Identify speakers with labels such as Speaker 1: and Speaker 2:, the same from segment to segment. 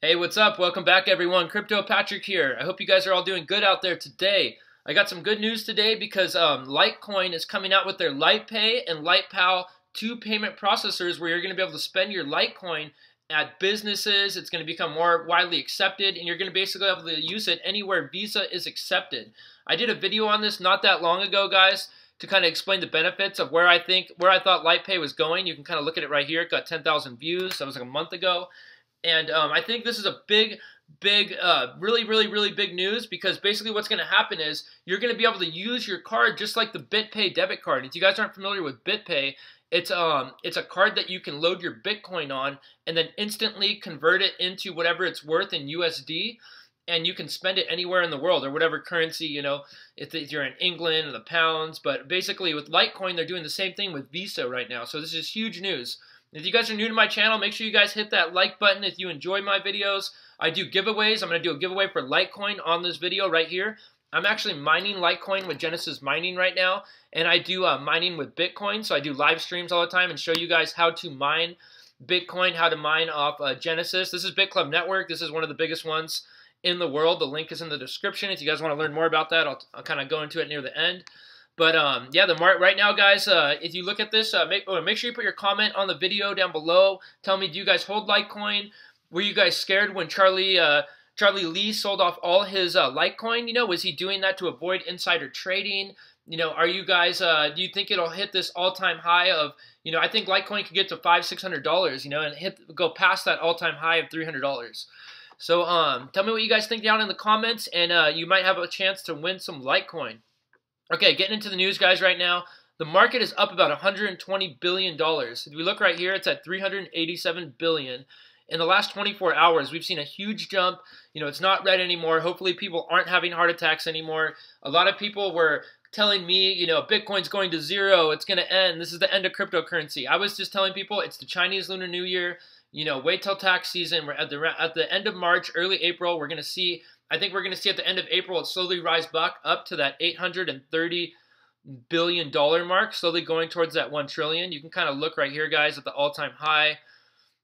Speaker 1: Hey, what's up? Welcome back, everyone. Crypto Patrick here. I hope you guys are all doing good out there today. I got some good news today because Litecoin is coming out with their Litepay and Litepal two payment processors where you're going to be able to spend your Litecoin at businesses. It's going to become more widely accepted, and you're going to basically be able to use it anywhere Visa is accepted. I did a video on this not that long ago, guys, to kind of explain the benefits of where I thought Litepay was going. You can kind of look at it right here. It got 10,000 views. That was like a month ago. And I think this is a really big news, because basically what's going to happen is you're going to be able to use your card just like the BitPay debit card. If you guys aren't familiar with BitPay, it's a card that you can load your Bitcoin on and then instantly convert it into whatever it's worth in USD, and you can spend it anywhere in the world or whatever currency, you know, if you're in England or the pounds. But basically with Litecoin, they're doing the same thing with Visa right now. So this is huge news. If you guys are new to my channel, make sure you guys hit that like button if you enjoy my videos. I do giveaways. I'm going to do a giveaway for Litecoin on this video right here. I'm actually mining Litecoin with Genesis Mining right now, and I do mining with Bitcoin. So I do live streams all the time and show you guys how to mine Bitcoin, how to mine off Genesis. This is BITCLUB Network. This is one of the biggest ones in the world. The link is in the description. If you guys want to learn more about that, I'll kind of go into it near the end. But yeah, the market right now, guys, if you look at this, make sure you put your comment on the video down below. Tell me, do you guys hold Litecoin? Were you guys scared when Charlie Lee sold off all his Litecoin? You know, was he doing that to avoid insider trading? You know, are you guys, do you think it'll hit this all-time high of, you know, I think Litecoin could get to $500-$600, you know, and go past that all-time high of $300. So tell me what you guys think down in the comments, and you might have a chance to win some Litecoin. Okay, getting into the news, guys, right now. The market is up about $120 billion. If we look right here, it's at $387 billion. In the last 24 hours, we've seen a huge jump. You know, it's not red anymore. Hopefully, people aren't having heart attacks anymore. A lot of people were telling me, you know, Bitcoin's going to zero. It's going to end. This is the end of cryptocurrency. I was just telling people it's the Chinese Lunar New Year. You know, wait till tax season. We're at the end of March, early April. We're going to see, I think we're going to see at the end of April, it slowly rise back up to that $830 billion mark, slowly going towards that 1 trillion. You can kind of look right here, guys, at the all-time high.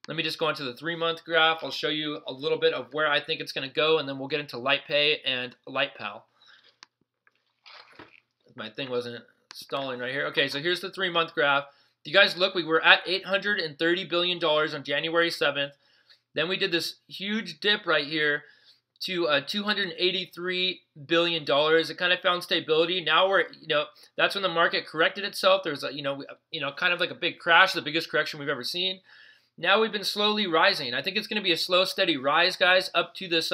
Speaker 1: Let me just go into the 3-month graph. I'll show you a little bit of where I think it's going to go, and then we'll get into Litepay and Litepal. My thing wasn't stalling right here. Okay, so here's the 3-month graph. If you guys look, we were at $830 billion on January 7th. Then we did this huge dip right here to $283 billion. It kind of found stability. Now we're, you know, that's when the market corrected itself. There's a, you know, kind of like a big crash, the biggest correction we've ever seen. Now we've been slowly rising. I think it's going to be a slow, steady rise, guys, up to this,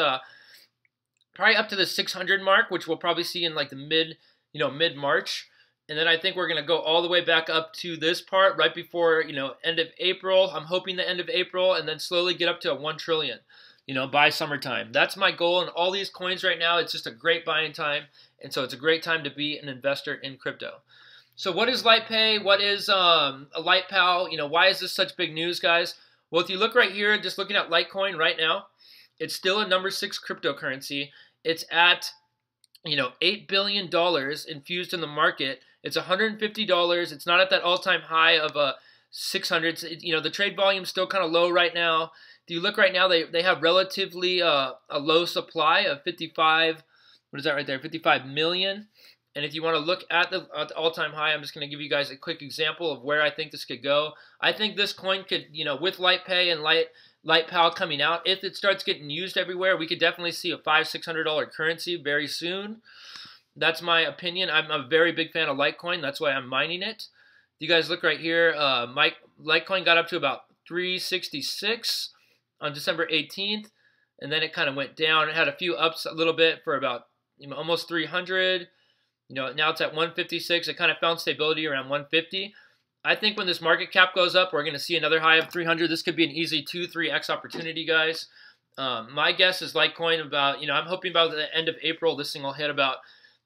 Speaker 1: probably up to the 600 mark, which we'll probably see in like the mid-March. And then I think we're going to go all the way back up to this part right before, you know, end of April. I'm hoping the end of April, and then slowly get up to 1 trillion, you know, by summertime. That's my goal. And all these coins right now, it's just a great buying time. And so it's a great time to be an investor in crypto. So what is Litepay? What is a Litepal? You know, why is this such big news, guys? Well, if you look right here, just looking at Litecoin right now, it's still a number 6 cryptocurrency. It's at, you know, $8 billion infused in the market. It's $150. It's not at that all-time high of 600. You know, the trade volume's still kind of low right now. If you look right now, they have relatively a low supply of 55. What is that right there? 55 million. And if you want to look at the all-time high, I'm just going to give you guys a quick example of where I think this could go. I think this coin could, you know, with Litepay and Litepal coming out, if it starts getting used everywhere, we could definitely see a $500-$600 currency very soon. That's my opinion. I'm a very big fan of Litecoin. That's why I'm mining it. If you guys look right here, Litecoin got up to about 366 on December 18th, and then it kind of went down. It had a few ups a little bit for about, you know, almost 300. You know, now it's at 156. It kind of found stability around 150. I think when this market cap goes up, we're going to see another high of 300. This could be an easy 2-3x opportunity, guys. My guess is Litecoin about, you know, I'm hoping about the end of April, this thing will hit about,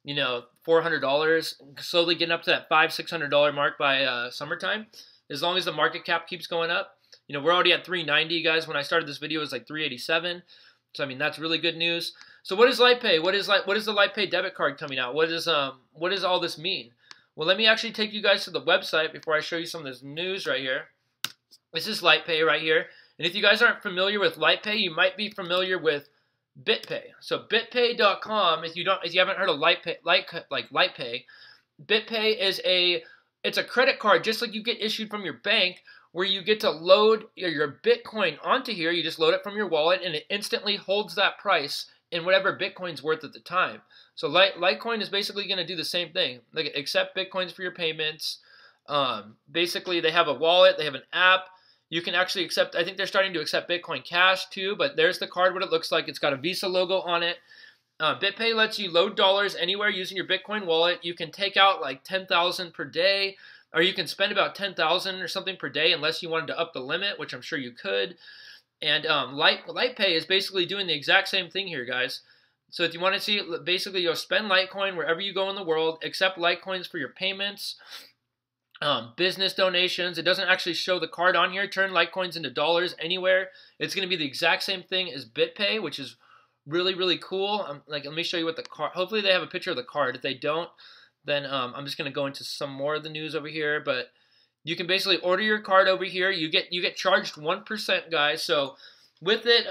Speaker 1: you know, $400, slowly getting up to that $500-$600 mark by summertime. As long as the market cap keeps going up. You know, we're already at 390, guys. When I started this video, it was like 387. So I mean, that's really good news. So what is Litepay? What is the Litepay debit card coming out? What does all this mean? Well, let me actually take you guys to the website before I show you some of this news right here. This is Litepay right here. And if you guys aren't familiar with Litepay, you might be familiar with BitPay. So BitPay.com, if you haven't heard of Litepay, BitPay is it's a credit card just like you get issued from your bank, where you get to load your Bitcoin onto here. You just load it from your wallet, and it instantly holds that price in whatever Bitcoin's worth at the time. So Litecoin is basically going to do the same thing. Like, accept Bitcoins for your payments. Basically, they have a wallet. They have an app. You can actually accept, I think they're starting to accept Bitcoin Cash too, but there's the card, what it looks like. It's got a Visa logo on it. BitPay lets you load dollars anywhere using your Bitcoin wallet. You can take out like 10,000 per day, or you can spend about 10,000 or something per day unless you wanted to up the limit, which I'm sure you could. And Litepay is basically doing the exact same thing here, guys. So if you want to see, basically you'll spend Litecoin wherever you go in the world, accept Litecoins for your payments, business donations. It doesn't actually show the card on here. Turn Litecoins into dollars anywhere. It's going to be the exact same thing as BitPay, which is really, really cool. Let me show you what the card, hopefully they have a picture of the card. If they don't, then I'm just going to go into some more of the news over here, but you can basically order your card over here. You get charged 1%, guys. So with it,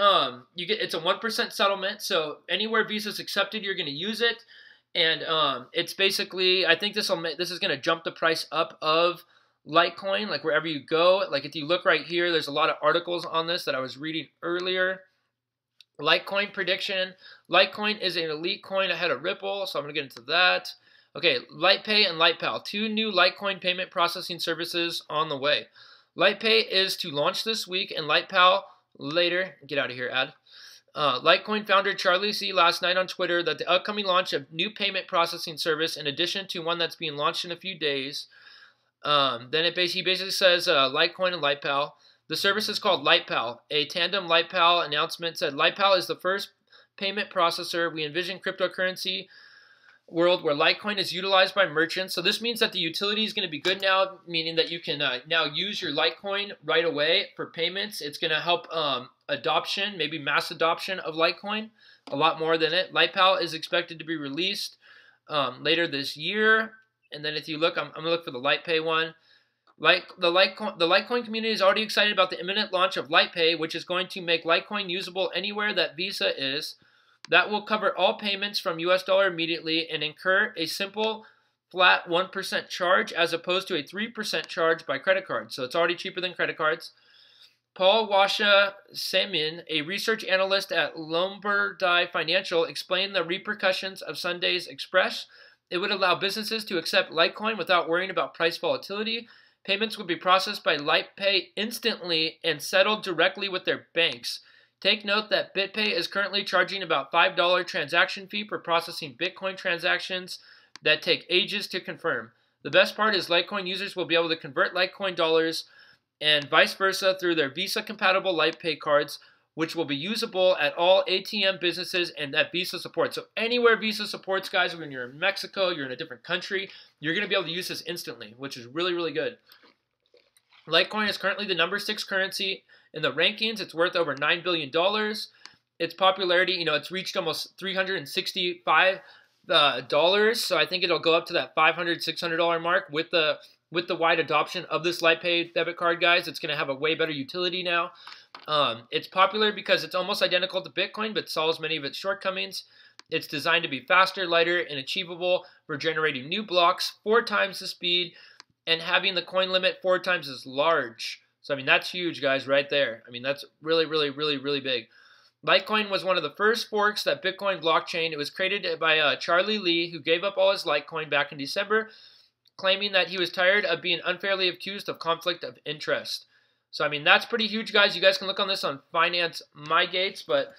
Speaker 1: it's a 1% settlement. So anywhere Visa's accepted, you're going to use it. And it's basically, I think this is going to jump the price up of Litecoin, like wherever you go. Like if you look right here, there's a lot of articles on this that I was reading earlier. Litecoin prediction. Litecoin is an elite coin ahead of Ripple, so I'm going to get into that. Okay, Litepay and Litepal, 2 new Litecoin payment processing services on the way. Litepay is to launch this week, and Litepal later. Get out of here, ad. Litecoin founder charliee last night on Twitter that the upcoming launch of new payment processing service, in addition to one that's being launched in a few days. He basically says Litecoin and Litepal. The service is called Litepal. A tandem Litepal announcement said Litepal is the first payment processor. We envision cryptocurrency world where Litecoin is utilized by merchants. So this means that the utility is going to be good now, meaning that you can now use your Litecoin right away for payments. It's going to help adoption, maybe mass adoption of Litecoin, a lot more than it. Litepal is expected to be released later this year. And then if you look, I'm going to look for the Litepay one. The Litecoin community is already excited about the imminent launch of Litepay, which is going to make Litecoin usable anywhere that Visa is. That will cover all payments from US dollar immediately and incur a simple flat 1% charge as opposed to a 3% charge by credit card. So it's already cheaper than credit cards. Paul Washa-Semin, a research analyst at Lombardi Financial, explained the repercussions of Sunday's Express. It would allow businesses to accept Litecoin without worrying about price volatility. Payments would be processed by Litepay instantly and settled directly with their banks. Take note that BitPay is currently charging about $5 transaction fee for processing Bitcoin transactions that take ages to confirm. The best part is Litecoin users will be able to convert Litecoin dollars and vice versa through their Visa-compatible Litepay cards, which will be usable at all ATM businesses and that Visa supports. So anywhere Visa supports, guys, when you're in Mexico, you're in a different country, you're going to be able to use this instantly, which is really, really good. Litecoin is currently the number 6 currency in the rankings. It's worth over $9 billion. Its popularity, it's reached almost $365. So I think it'll go up to that $500, $600 mark with the wide adoption of this Litepay debit card, guys. It's going to have a way better utility now. It's popular because it's almost identical to Bitcoin, but solves many of its shortcomings. It's designed to be faster, lighter, and achievable for generating new blocks 4 times the speed and having the coin limit 4 times as large. So, that's huge, guys, right there. That's really, really, really, really big. Litecoin was one of the first forks that Bitcoin blockchain. It was created by charliee, who gave up all his Litecoin back in December, claiming that he was tired of being unfairly accused of conflict of interest. So, that's pretty huge, guys. You guys can look on this on Finance My Gates, but,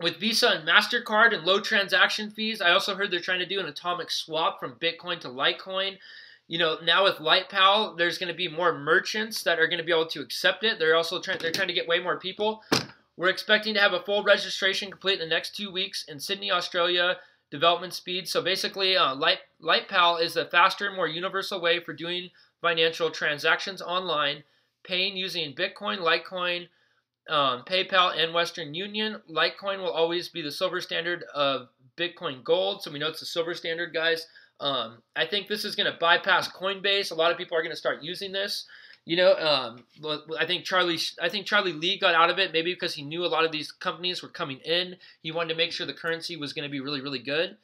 Speaker 1: with Visa and MasterCard and low transaction fees, I also heard they're trying to do an atomic swap from Bitcoin to Litecoin. Now with Litepal, there's going to be more merchants that are going to be able to accept it. They're trying to get way more people. We're expecting to have a full registration complete in the next 2 weeks in Sydney, Australia. Development speed. So basically, Litepal is a faster, more universal way for doing financial transactions online, paying using Bitcoin, Litecoin, PayPal, and Western Union. Litecoin will always be the silver standard of Bitcoin Gold. So we know it's the silver standard, guys. I think this is going to bypass Coinbase. A lot of people are going to start using this. I think Charlie Lee got out of it maybe because he knew a lot of these companies were coming in. He wanted to make sure the currency was going to be really, really good.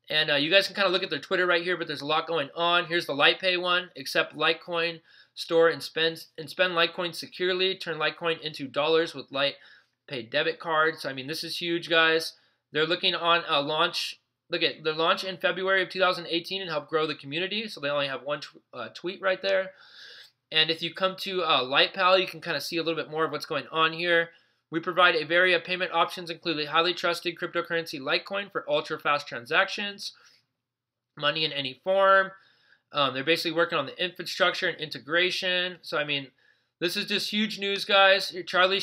Speaker 1: And you guys can kind of look at their Twitter right here, but there's a lot going on. Here's the Litepay one. Accept Litecoin, store and spend Litecoin securely. Turn Litecoin into dollars with Litepay debit card. So I mean, this is huge, guys. They're looking on a launch. Look at their launch in February of 2018 and help grow the community. So they only have one tweet right there. And if you come to Litepal, you can kind of see a little bit more of what's going on here. We provide a variety of payment options, including highly trusted cryptocurrency Litecoin for ultra-fast transactions, money in any form. They're basically working on the infrastructure and integration. So, I mean, this is just huge news, guys. Charlie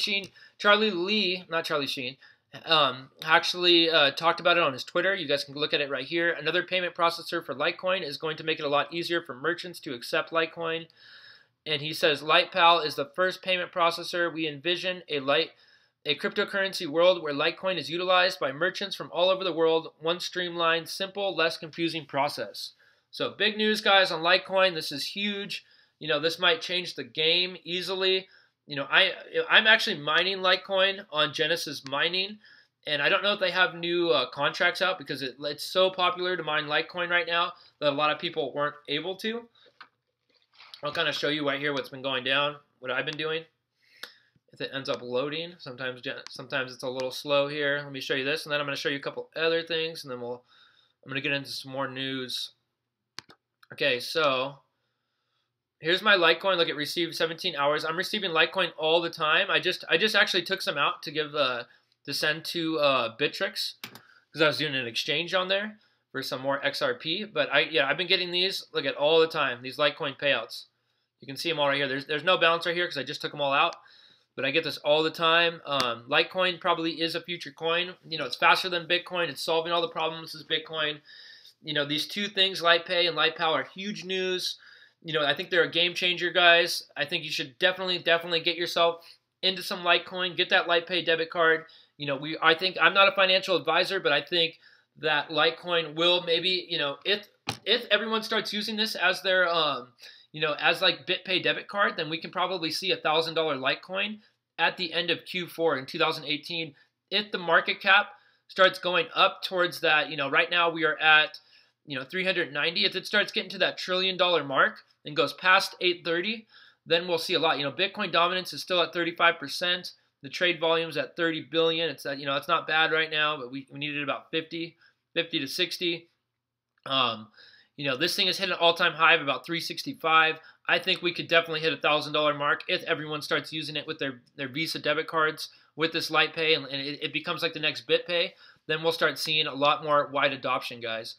Speaker 1: Lee, actually talked about it on his Twitter. You guys can look at it right here. Another payment processor for Litecoin is going to make it a lot easier for merchants to accept Litecoin. And he says, Litepal is the first payment processor. We envision a cryptocurrency world where Litecoin is utilized by merchants from all over the world. One streamlined, simple, less confusing process. So big news, guys, on Litecoin. This is huge. This might change the game easily. I'm actually mining Litecoin on Genesis Mining, and I don't know if they have new contracts out because it's so popular to mine Litecoin right now that a lot of people weren't able to. I'll kind of show you right here what's been going down, what I've been doing. If it ends up loading, sometimes it's a little slow here. Let me show you this, and then I'm going to show you a couple other things, and then I'm going to get into some more news. Okay, so here's my Litecoin. Look, it received 17 hours. I'm receiving Litecoin all the time. I just actually took some out to send to Bittrex because I was doing an exchange on there for some more XRP. But I've been getting these. Look at all the time, these Litecoin payouts. You can see them all right here. There's no balance right here because I just took them all out. But I get this all the time. Litecoin probably is a future coin. It's faster than Bitcoin. It's solving all the problems as Bitcoin. These two things, Litepay and Litepal, are huge news. I think they're a game changer, guys. I think you should definitely get yourself into some Litecoin. Get that Litepay debit card. I think I'm not a financial advisor, but I think that Litecoin will maybe, if everyone starts using this as their as like BitPay debit card, then we can probably see $1,000 Litecoin at the end of Q4 in 2018. If the market cap starts going up towards that, right now we are at, 390. If it starts getting to that $1 trillion mark and goes past 830, then we'll see a lot. Bitcoin dominance is still at 35%. The trade volume's at 30 billion. It's at, it's not bad right now, but we needed about 50 to 60. This thing has hit an all-time high of about 365. I think we could definitely hit $1,000 mark if everyone starts using it with their Visa debit cards with this Litepay, and it becomes like the next BitPay. Then we'll start seeing a lot more wide adoption, guys.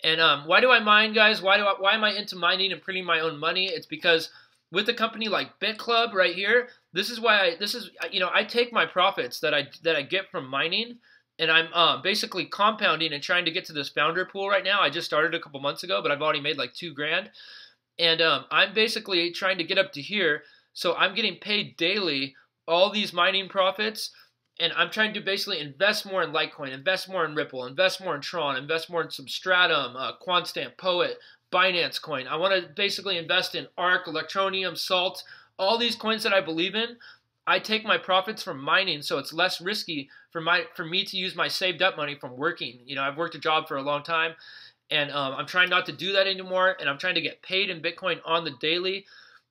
Speaker 1: And why do I mine, guys? Why am I into mining and printing my own money? It's because with a company like BITCLUB right here, I take my profits that I get from mining, and I'm basically compounding and trying to get to this founder pool right now. I just started a couple months ago, but I've already made like $2,000. And I'm basically trying to get up to here. So I'm getting paid daily, all these mining profits. And I'm trying to basically invest more in Litecoin, invest more in Ripple, invest more in Tron, invest more in Substratum, Quantstamp, Poet, Binance Coin. I want to basically invest in ARK, Electroneum, Salt, all these coins that I believe in. I take my profits from mining, so it's less risky for me to use my saved up money from working. I've worked a job for a long time, and I'm trying not to do that anymore, and I'm trying to get paid in Bitcoin on the daily.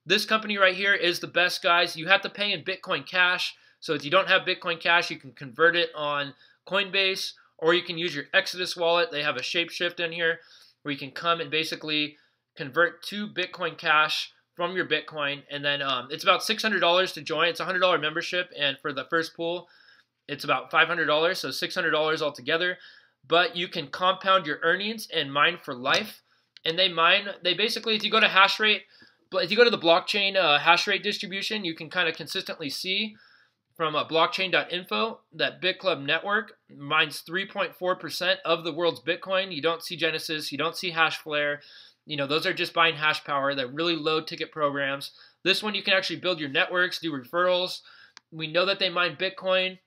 Speaker 1: This company right here is the best, guys. You have to pay in Bitcoin Cash. So if you don't have Bitcoin Cash, you can convert it on Coinbase, or you can use your Exodus wallet. They have a Shapeshift in here where you can come and basically convert to Bitcoin Cash from your Bitcoin. And then it's about $600 to join. It's a $100 membership. And for the first pool, it's about $500. So $600 altogether. But you can compound your earnings and mine for life. And they basically, if you go to hash rate, if you go to the blockchain hash rate distribution, you can kind of consistently see from blockchain.info that BitClub network mines 3.4% of the world's Bitcoin. You don't see Genesis, you don't see Hashflare. Those are just buying hash power. They're really low ticket programs. This one you can actually build your networks, do referrals. We know that they mine Bitcoin.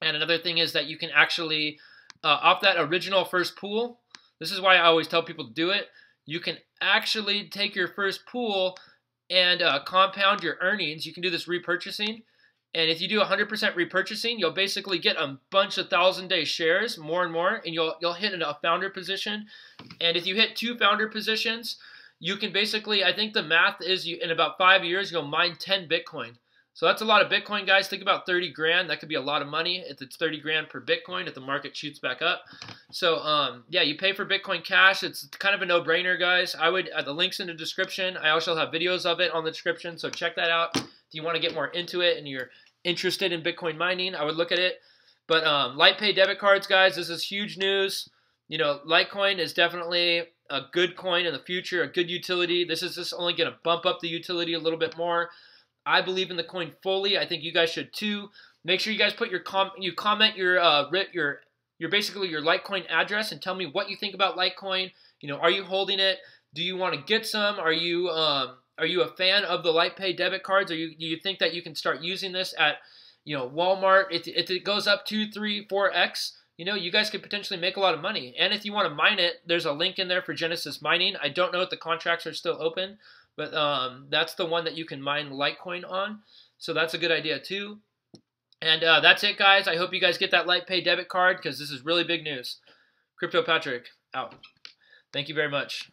Speaker 1: And another thing is that you can actually, off that original first pool, this is why I always tell people to do it. You can actually take your first pool and compound your earnings, you can do this repurchasing. And if you do 100% repurchasing, you'll basically get a bunch of 1,000-day shares, more and more, and you'll hit a founder position. And if you hit 2 founder positions, you can basically, I think the math is in about 5 years, you'll mine 10 Bitcoin. So that's a lot of Bitcoin, guys. Think about 30 grand. That could be a lot of money if it's 30 grand per Bitcoin if the market shoots back up. So, yeah, you pay for Bitcoin Cash. It's kind of a no-brainer, guys. I would, the link's in the description. I also have videos of it on the description, so check that out. If you want to get more into it and you're interested in Bitcoin mining, I would look at it. But Litepay debit cards, guys, this is huge news. You know, Litecoin is definitely a good coin in the future, a good utility. This is just only going to bump up the utility a little bit more. I believe in the coin fully. I think you guys should too. Make sure you guys put your comment your basically your Litecoin address and tell me what you think about Litecoin. You know, are you holding it? Do you want to get some? Are you a fan of the Litepay debit cards? Do you think that you can start using this at, you know, Walmart? If it goes up 2, 3, 4x, you know, you guys could potentially make a lot of money. And if you want to mine it, there's a link in there for Genesis Mining. I don't know if the contracts are still open, but that's the one that you can mine Litecoin on. So that's a good idea too. And that's it, guys. I hope you guys get that Litepay debit card because this is really big news. Crypto Patrick, out. Thank you very much.